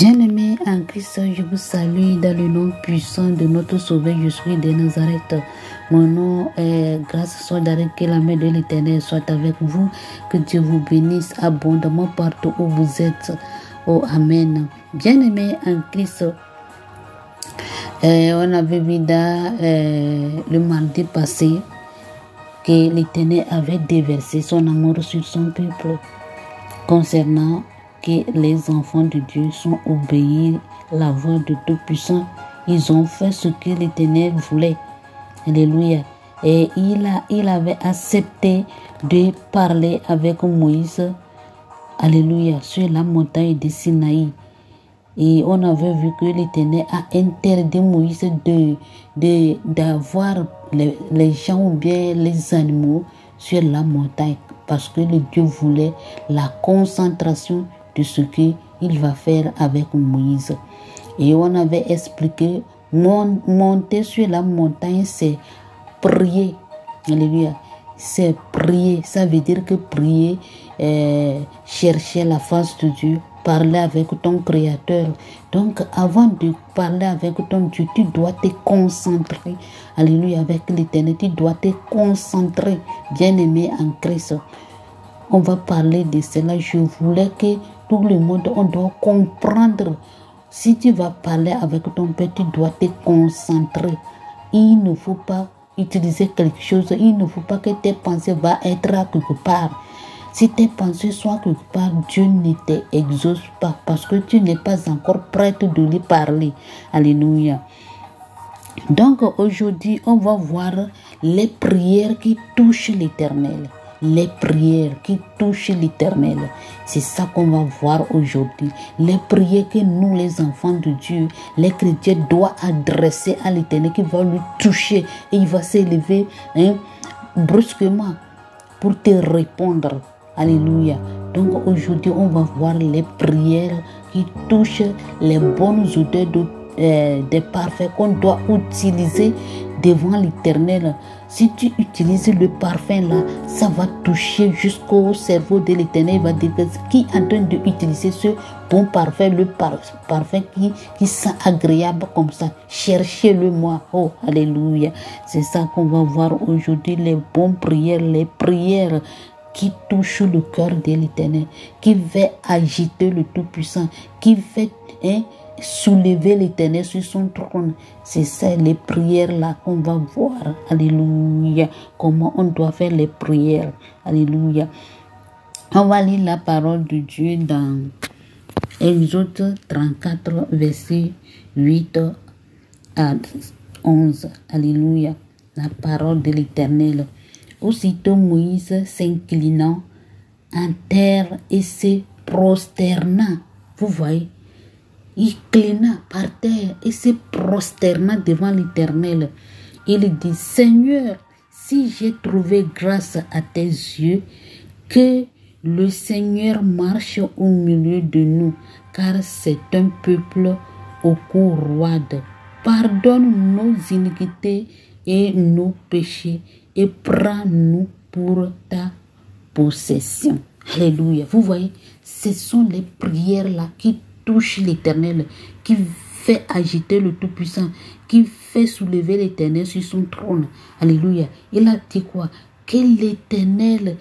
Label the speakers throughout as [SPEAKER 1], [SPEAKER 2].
[SPEAKER 1] Bien-aimés en Christ, je vous salue dans le nom puissant de notre Sauveur Jésus de Nazareth. Mon nom est grâce soit d'arrêt, que la main de l'Éternel soit avec vous, que Dieu vous bénisse abondamment partout où vous êtes. Oh, Amen. Bien-aimés en Christ, on avait vu dans le mardi passé que l'Éternel avait déversé son amour sur son peuple concernant que les enfants de Dieu sont obéis à la voix de Tout-Puissant. Ils ont fait ce que l'Éternel voulait. Alléluia. Et il avait accepté de parler avec Moïse. Alléluia. Sur la montagne de Sinaï. Et on avait vu que l'Éternel a interdit Moïse d'avoir les gens ou bien les animaux sur la montagne. Parce que le Dieu voulait la concentration de ce qu'il va faire avec Moïse. Et on avait expliqué, monter sur la montagne, c'est prier. Alléluia. C'est prier. Ça veut dire que prier, chercher la face de Dieu, parler avec ton Créateur. Donc, avant de parler avec ton Dieu, tu dois te concentrer. Alléluia. Avec l'Éternel, tu dois te concentrer. Bien-aimé en Christ. On va parler de cela. Je voulais que tout le monde, on doit comprendre. Si tu vas parler avec ton Père, tu dois te concentrer. Il ne faut pas utiliser quelque chose. Il ne faut pas que tes pensées vont être à quelque part. Si tes pensées sont quelque part, Dieu ne t'exauce pas parce que tu n'es pas encore prête de lui parler. Alléluia. Donc aujourd'hui, on va voir les prières qui touchent l'Éternel. Les prières qui touchent l'Éternel. C'est ça qu'on va voir aujourd'hui. Les prières que nous, les enfants de Dieu, les chrétiens doivent adresser à l'Éternel qui va lui toucher. Et il va s'élever brusquement pour te répondre. Alléluia. Donc aujourd'hui, on va voir les prières qui touchent les bonnes odeurs des parfums qu'on doit utiliser devant l'Éternel. Si tu utilises le parfum là, ça va toucher jusqu'au cerveau de l'Éternel. Il va dire que qui est en train d'utiliser ce bon parfum, le parfum qui sent agréable comme ça. Cherchez-le moi. Oh, alléluia. C'est ça qu'on va voir aujourd'hui, les bonnes prières, les prières qui touchent le cœur de l'Éternel, qui va agiter le Tout-Puissant, qui va soulever l'Éternel sur son trône. C'est ça les prières là qu'on va voir. Alléluia. Comment on doit faire les prières. Alléluia. On va lire la parole de Dieu dans Exode 34 verset 8 à 11. Alléluia. La parole de l'Éternel. Aussitôt Moïse s'inclinant en terre et se prosterna. Vous voyez, il clina par terre et se prosterna devant l'Éternel. Il dit, Seigneur, si j'ai trouvé grâce à tes yeux, que le Seigneur marche au milieu de nous, car c'est un peuple au cou roide. Pardonne nos iniquités et nos péchés et prends-nous pour ta possession. Alléluia. Vous voyez, ce sont les prières là qui touchent l'Éternel, qui fait agiter le Tout-Puissant, qui fait soulever l'Éternel sur son trône. Alléluia. Il a dit quoi? Que l'Éternel,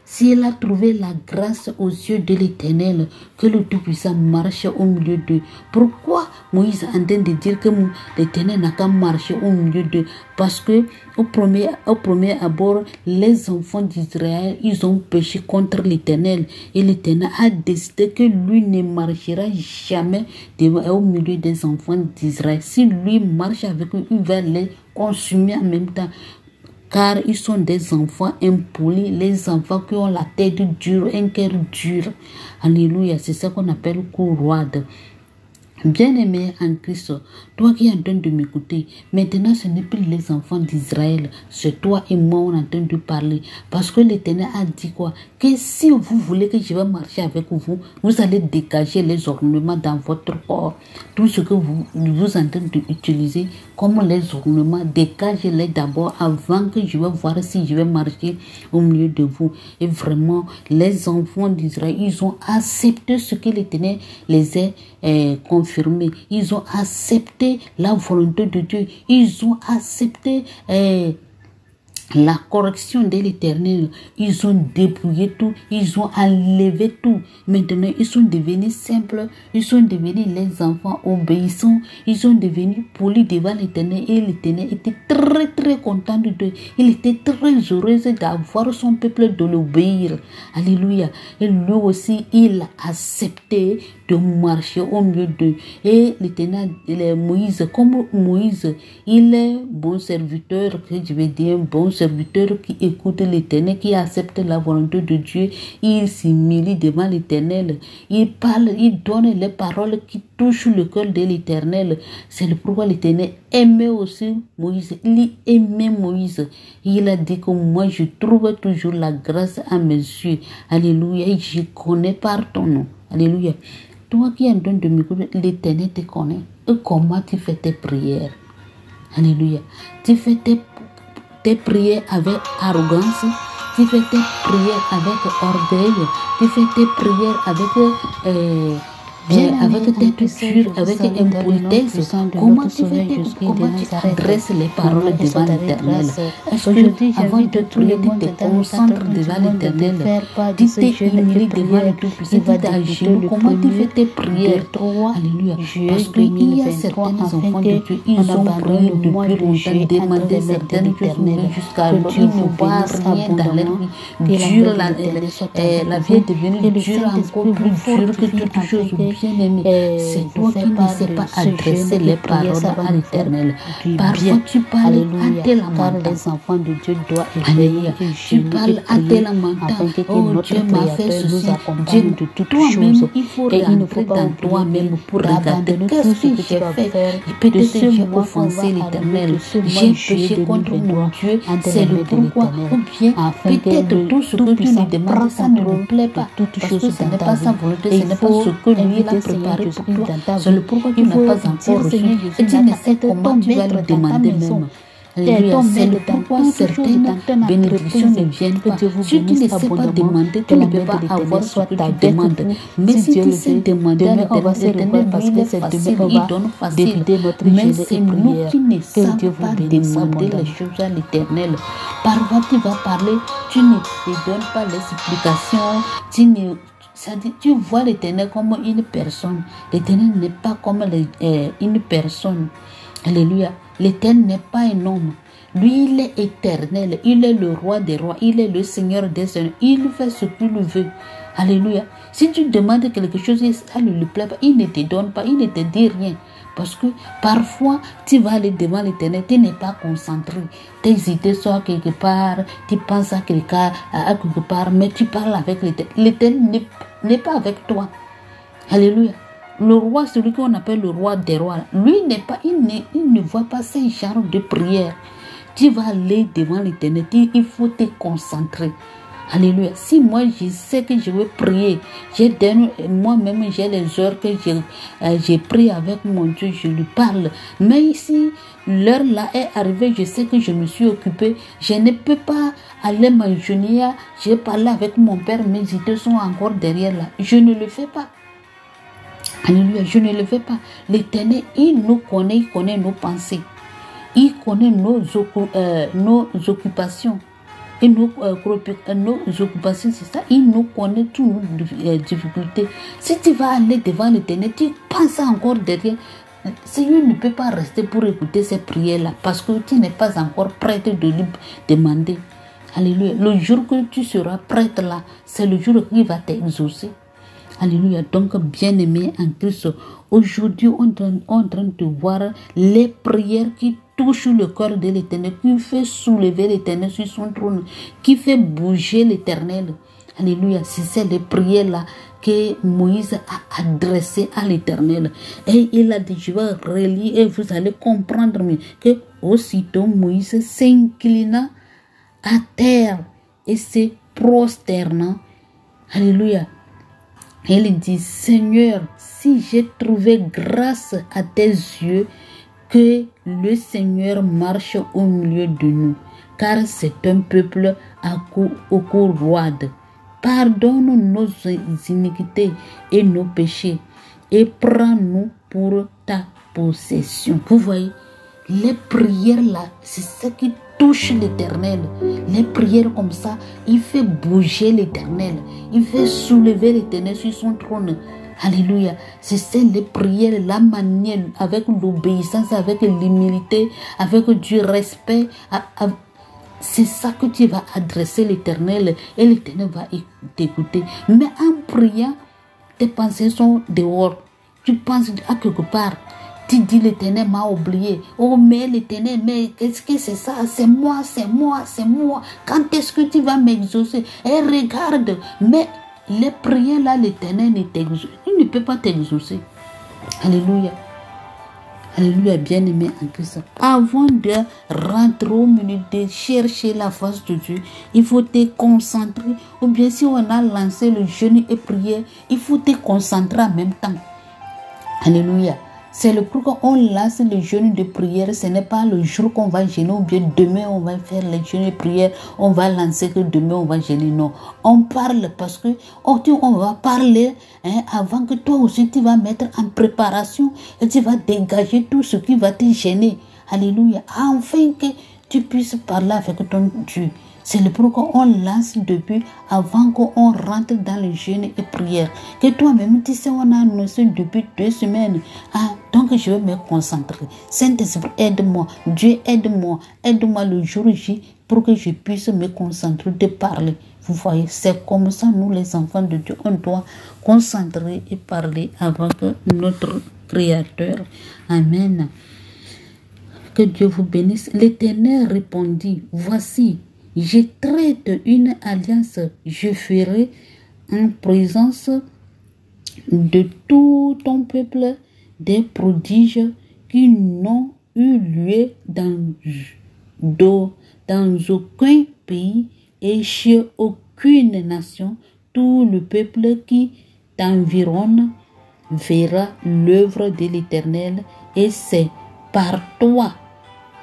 [SPEAKER 1] s'il a trouvé la grâce aux yeux de l'Éternel, que le Tout-Puissant marche au milieu d'eux. Pourquoi Moïse est en train de dire que l'Éternel n'a qu'à marcher au milieu d'eux? Parce que au premier abord, les enfants d'Israël, ils ont péché contre l'Éternel. Et l'Éternel a décidé que lui ne marchera jamais au milieu des enfants d'Israël. Si lui marche avec eux, il va les consumer en même temps. Car ils sont des enfants impolis, les enfants qui ont la tête dure, un cœur dur. Alléluia, c'est ça qu'on appelle cou roide. Bien-aimé en Christ, toi qui es en train de m'écouter, maintenant ce n'est plus les enfants d'Israël, c'est toi et moi on est en train de parler. Parce que l'Éternel a dit quoi? Que si vous voulez que je vais marcher avec vous, vous allez dégager les ornements dans votre corps. Tout ce que vous êtes en train d'utiliser comme les ornements, dégagez-les d'abord avant que je vais voir si je vais marcher au milieu de vous. Et vraiment, les enfants d'Israël, ils ont accepté ce que l'Éternel les a confirmé. Ils ont accepté la volonté de Dieu. Ils ont accepté la correction de l'Éternel. Ils ont dépouillé tout. Ils ont enlevé tout. Maintenant, ils sont devenus simples. Ils sont devenus les enfants obéissants. Ils sont devenus polis devant l'Éternel. Et l'Éternel était très très content de Dieu. Il était très heureux d'avoir son peuple de l'obéir. Alléluia. Et lui aussi, il a accepté de marcher au milieu d'eux. Et l'Éternel, Moïse, comme Moïse, il est bon serviteur, que je vais dire, bon serviteur qui écoute l'Éternel, qui accepte la volonté de Dieu. Il s'humilie devant l'Éternel. Il parle, il donne les paroles qui touchent le cœur de l'Éternel. C'est pourquoi l'Éternel aimait aussi Moïse. Il aimait Moïse. Il a dit que moi, je trouve toujours la grâce à mes yeux. Alléluia. Et je connais par ton nom. Alléluia. Toi qui es en train de m'écouter, l'Éternel te connaît. Et comment tu fais tes prières? Alléluia. Tu fais tes prières avec arrogance. Tu fais tes prières avec orgueil. Tu fais tes prières avec avec tes dures, avec impolitesse. Comment tu fais comment tu adresses les paroles devant l'Éternel? Est-ce que avant de prier, tu te concentres devant l'Éternel? Tu t'es humilié devant le Tout-Puissant, tu t'es à genoux. Comment tu fais tes prières? Alléluia. Parce qu'il y a certains enfants de Dieu, ils ont prié depuis longtemps, demandé certaines choses jusqu'à l'heure. Ils n'ont pas rien dans leur vie. Dure, la vie est devenue dure, encore plus dure que toutes choses. Bien-aimé, c'est toi qui ne sais pas adresser les paroles à l'Éternel. Parfois tu parles à tes lamentants.
[SPEAKER 2] Les enfants de Dieu doivent
[SPEAKER 1] Alléluia. Tu parles à tes lamentants. Oh, Dieu m'a fait ceci. Dieu, toi-même, il faut rentrer dans toi-même pour regarder qu'est-ce que j'ai fait. Et peut-être que j'ai offensé l'Éternel. J'ai péché contre mon Dieu. C'est le pourquoi. Ou bien, peut-être tout ce que tu lui demandes, ça ne me plaît pas. Parce que ce n'est pas sa volonté, ce n'est pas ce que lui a préparé pour toi. C'est le pourquoi tu n'as pas encore reçu. Et tu ne sais comment tu vas lui demander même. Alléluia. C'est le pourquoi certaines bénédictions ne viennent pas. Si tu ne sais pas demander, tu ne peux pas avoir ce que tu demandes. Mais si tu sais demander à l'Éternel, parce que c'est facile, il donne facile. Mais c'est nous qui ne savons pas demander les choses à l'Éternel. Parfois tu vas parler, tu ne te donnes pas l'explication, tu vois l'Éternel comme une personne. L'Éternel n'est pas comme une personne. Alléluia. L'Éternel n'est pas un homme. Lui, il est éternel. Il est le roi des rois. Il est le Seigneur des seigneurs. Il fait ce qu'il veut. Alléluia. Si tu demandes quelque chose et ça ne lui plaît pas, il ne te donne pas, il ne te dit rien. Parce que parfois, tu vas aller devant l'Éternel, tu n'es pas concentré. Tes idées sont quelque part, tu penses à quelque part, mais tu parles avec l'Éternel. L'Éternel n'est pas avec toi. Alléluia. Le roi, celui qu'on appelle le roi des rois, lui il ne voit pas ces genres de prière. Tu vas aller devant l'Éternel, il faut te concentrer. Alléluia. Si moi je sais que je veux prier, moi-même j'ai les heures que j'ai pris avec mon Dieu, je lui parle. Mais si l'heure là est arrivée, je sais que je me suis occupée, je ne peux pas aller m'agenouiller, j'ai parlé avec mon père, mes idées sont encore derrière là. Je ne le fais pas. Alléluia, je ne le fais pas. L'Éternel, il nous connaît, il connaît nos pensées. Il connaît nos occupations. Et nos occupations, c'est ça. Il nous connaît toutes nos difficultés. Si tu vas aller devant l'Éternel, tu penses encore derrière. Seigneur ne peut pas rester pour écouter ces prières-là parce que tu n'es pas encore prête de lui demander. Alléluia. Le jour que tu seras prête là, c'est le jour qu'il va t'exaucer. Alléluia. Donc, bien-aimés en Christ, aujourd'hui, on est en train de voir les prières qui touchent le cœur de l'Éternel, qui fait soulever l'Éternel sur son trône, qui fait bouger l'Éternel. Alléluia. Si c'est les prières-là que Moïse a adressé à l'Éternel. Et il a dit, je vais relire et vous allez comprendre mieux, que aussitôt Moïse s'inclina à terre et se prosterna. Alléluia. Il dit, Seigneur, si j'ai trouvé grâce à tes yeux, que le Seigneur marche au milieu de nous, car c'est un peuple au cou roide. Pardonne nos iniquités et nos péchés, et prends-nous pour ta possession. Vous voyez, les prières là, c'est ce qui touche l'Éternel. Les prières comme ça, il fait bouger l'Éternel. Il fait soulever l'Éternel sur son trône. Alléluia. C'est ça les prières, la manière, avec l'obéissance, avec l'humilité, avec du respect. C'est ça que tu vas adresser l'Éternel et l'Éternel va t'écouter. Mais en priant, tes pensées sont dehors. Tu penses à quelque part. Tu dis l'Éternel m'a oublié. Oh mais l'Éternel, mais qu'est-ce que c'est ça? C'est moi, c'est moi, c'est moi. Quand est-ce que tu vas m'exaucer? Et regarde, mais les prières là, l'Éternel ne peut pas t'exaucer. Alléluia. Alléluia, bien-aimé en Christ. Avant de rentrer au milieu, de chercher la face de Dieu, il faut te concentrer. Ou bien si on a lancé le jeûne et prière, il faut te concentrer en même temps. Alléluia. C'est le pourquoi on lance le jeûne de prière. Ce n'est pas le jour qu'on va jeûner ou bien demain on va faire le jeûne de prière. On va lancer que demain on va jeûner. Non, on parle parce que on va parler avant que toi aussi tu vas mettre en préparation et tu vas dégager tout ce qui va te gêner. Alléluia. Afin que tu puisses parler avec ton Dieu. C'est le pourquoi on lance depuis avant qu'on rentre dans le jeûne et prière. Que toi-même, tu sais, on a annoncé depuis 2 semaines. Donc je vais me concentrer. Saint-Esprit, aide-moi. Dieu, aide-moi. Aide-moi le jour J pour que je puisse me concentrer de parler. Vous voyez, c'est comme ça, nous les enfants de Dieu, on doit concentrer et parler avec notre Créateur. Amen. Que Dieu vous bénisse. L'Éternel répondit, voici, je traite une alliance, je ferai en présence de tout ton peuple des prodiges qui n'ont eu lieu dans aucun pays et chez aucune nation. Tout le peuple qui t'environne verra l'œuvre de l'Éternel et c'est par toi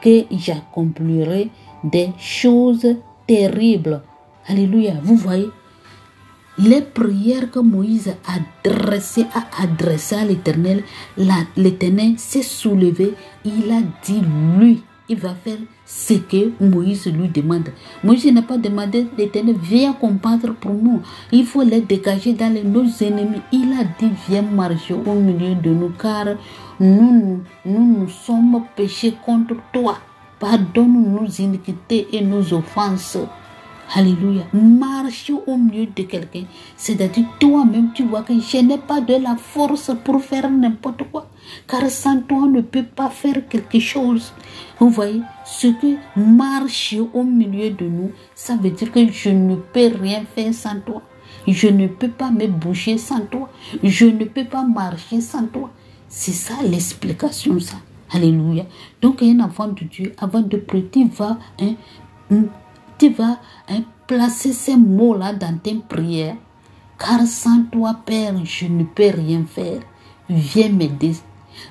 [SPEAKER 1] que j'accomplirai des choses terribles. Alléluia. Vous voyez, les prières que Moïse a adressées à l'Éternel, l'Éternel s'est soulevé. Il a dit, lui, il va faire ce que Moïse lui demande. Moïse n'a pas demandé, l'Éternel, viens combattre pour nous. Il faut les dégager dans nos ennemis. Il a dit, viens marcher au milieu de nous, car nous sommes péchés contre toi. Pardonne nos iniquités et nos offenses. Alléluia. Marcher au milieu de quelqu'un. C'est-à-dire toi-même, tu vois que je n'ai pas de la force pour faire n'importe quoi. Car sans toi, on ne peut pas faire quelque chose. Vous voyez, ce que marcher au milieu de nous, ça veut dire que je ne peux rien faire sans toi. Je ne peux pas me bouger sans toi. Je ne peux pas marcher sans toi. C'est ça l'explication, ça. Alléluia. Donc, un enfant de Dieu, avant de prier, tu vas placer ces mots-là dans tes prières. Car sans toi, Père, je ne peux rien faire. Viens m'aider.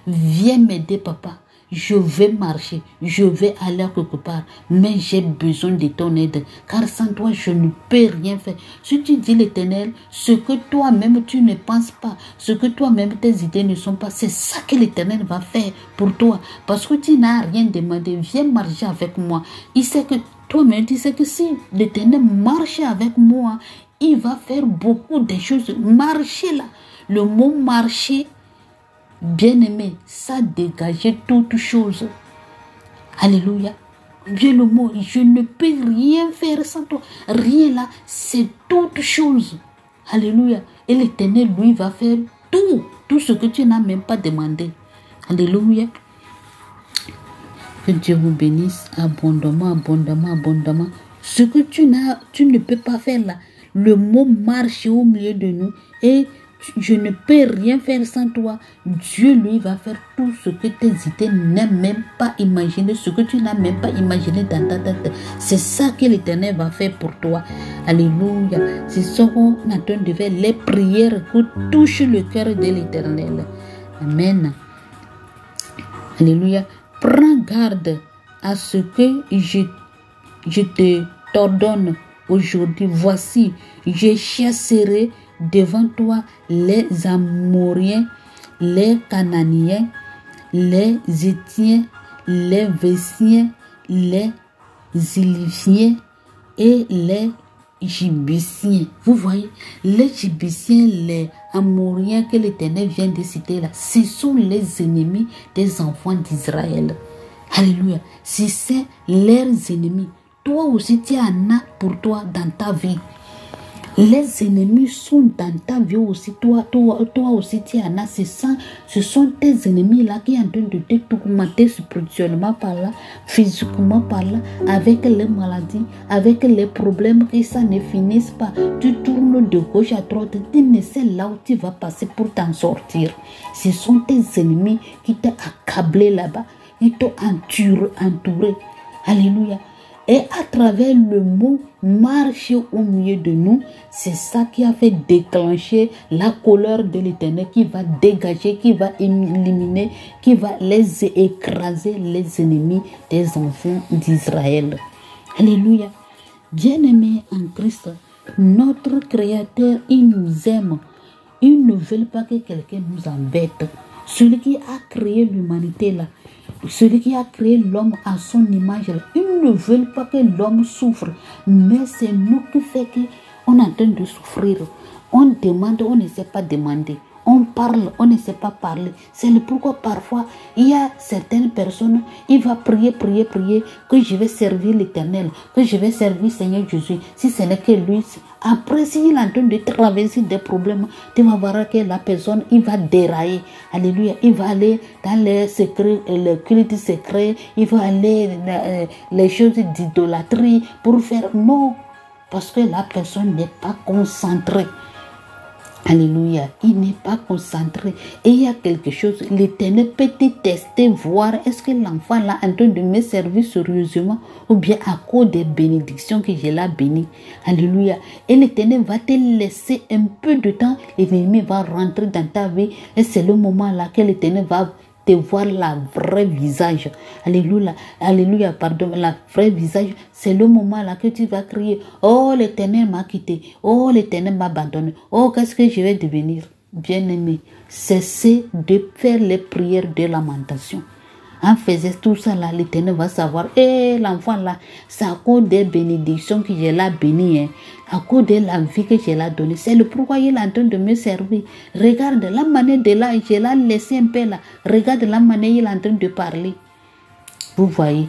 [SPEAKER 1] Viens m'aider, papa. Je vais marcher. Je vais aller quelque part. Mais j'ai besoin de ton aide. Car sans toi, je ne peux rien faire. Si tu dis l'Éternel, ce que toi-même tu ne penses pas, ce que toi-même tes idées ne sont pas, c'est ça que l'Éternel va faire pour toi. Parce que tu n'as rien demandé. Viens marcher avec moi. Il sait que toi-même, tu sais que si l'Éternel marche avec moi, il va faire beaucoup de choses. Marcher là. Le mot marcher, bien-aimé, ça dégageait toute chose. Alléluia. Bien le mot, je ne peux rien faire sans toi. Rien là, c'est toute chose. Alléluia. Et l'Éternel, lui, va faire tout ce que tu n'as même pas demandé. Alléluia. Que Dieu vous bénisse abondamment, abondamment, abondamment. Ce que tu ne peux pas faire là, le mot marche au milieu de nous et je ne peux rien faire sans toi. Dieu, lui, va faire tout ce que tes idées n'aiment même pas imaginer, ce que tu n'as même pas imaginé dans ta tête. C'est ça que l'Éternel va faire pour toi. Alléluia. C'est ce qu'on est en train de faire, les prières qui touchent le cœur de l'Éternel. Amen. Alléluia. Prends garde à ce que je te t'ordonne aujourd'hui. Voici, je chasserai devant toi les Amoriens, les Cananéens, les Héthiens, les Vésiens, les Zilifiens et les Jébusiens. Vous voyez, les Jébusiens, les Amoriens que l'Éternel vient de citer là, ce sont les ennemis des enfants d'Israël. Alléluia. Si c'est leurs ennemis, toi aussi tu en as pour toi dans ta vie. Les ennemis sont dans ta vie aussi. Toi aussi tu en as. Ce sont tes ennemis là qui sont en train de te tourmenter spirituellement par là, physiquement par là, avec les maladies, avec les problèmes et ça ne finisse pas. Tu tournes de gauche à droite, tu dis mais c'est là où tu vas passer pour t'en sortir. Ce sont tes ennemis qui t'ont accablé là-bas, qui t'ont entouré. Alléluia. Et à travers le mot marcher au milieu de nous, c'est ça qui a fait déclencher la colère de l'Éternel qui va dégager, qui va éliminer, qui va les écraser, les ennemis des enfants d'Israël. Alléluia. Bien-aimés en Christ, notre Créateur, il nous aime. Il ne veut pas que quelqu'un nous embête. Celui qui a créé l'humanité là, celui qui a créé l'homme à son image, ils ne veulent pas que l'homme souffre. Mais c'est nous qui fait qu'on est en train de souffrir. On demande, on ne sait pas demander. On parle, on ne sait pas parler. C'est le pourquoi parfois, il y a certaines personnes, il va prier, que je vais servir l'Éternel, que je vais servir Seigneur Jésus. Si ce n'est que lui, après, s'il est en train de traverser des problèmes, tu vas voir que la personne, il va dérailler. Alléluia. Il va aller dans les secrets, le culte secret. Il va aller dans les choses d'idolâtrie pour faire non. Parce que la personne n'est pas concentrée. Alléluia, il n'est pas concentré. Et il y a quelque chose, l'Éternel peut te tester, voir est-ce que l'enfant là est en train de me servir sérieusement ou bien à cause des bénédictions que je l'ai béni. Alléluia. Et l'Éternel va te laisser un peu de temps, l'ennemi va rentrer dans ta vie et c'est le moment là que l'Éternel va te voir la vraie visage. Alléluia, alléluia, pardon, la vraie visage. C'est le moment là que tu vas crier, oh l'Éternel m'a quitté, oh l'Éternel m'a abandonné, oh qu'est-ce que je vais devenir? Bien-aimé, cessez de faire les prières de lamentation. En faisant tout ça là, l'Éternel va savoir, l'enfant là, c'est à cause des bénédictions que je l'ai béni, hein, à cause de la vie que je l'ai donnée. C'est le pourquoi il est en train de me servir. Regarde la manière de là, je l'ai laissé un peu là. Regarde la manière il est en train de parler. Vous voyez.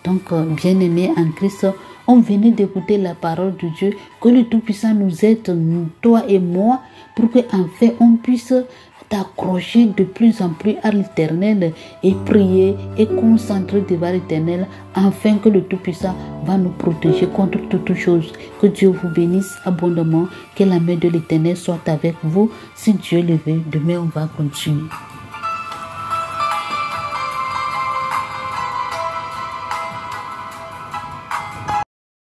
[SPEAKER 1] Donc, bien-aimés en Christ, on venait d'écouter la parole de Dieu. Que le Tout-Puissant nous aide, toi et moi, pour qu'en fait, on puisse t'accrocher de plus en plus à l'Éternel et prier et concentrer devant l'Éternel afin que le Tout-Puissant va nous protéger contre toutes choses. Que Dieu vous bénisse abondamment, que la main de l'Éternel soit avec vous. Si Dieu le veut, demain on va continuer.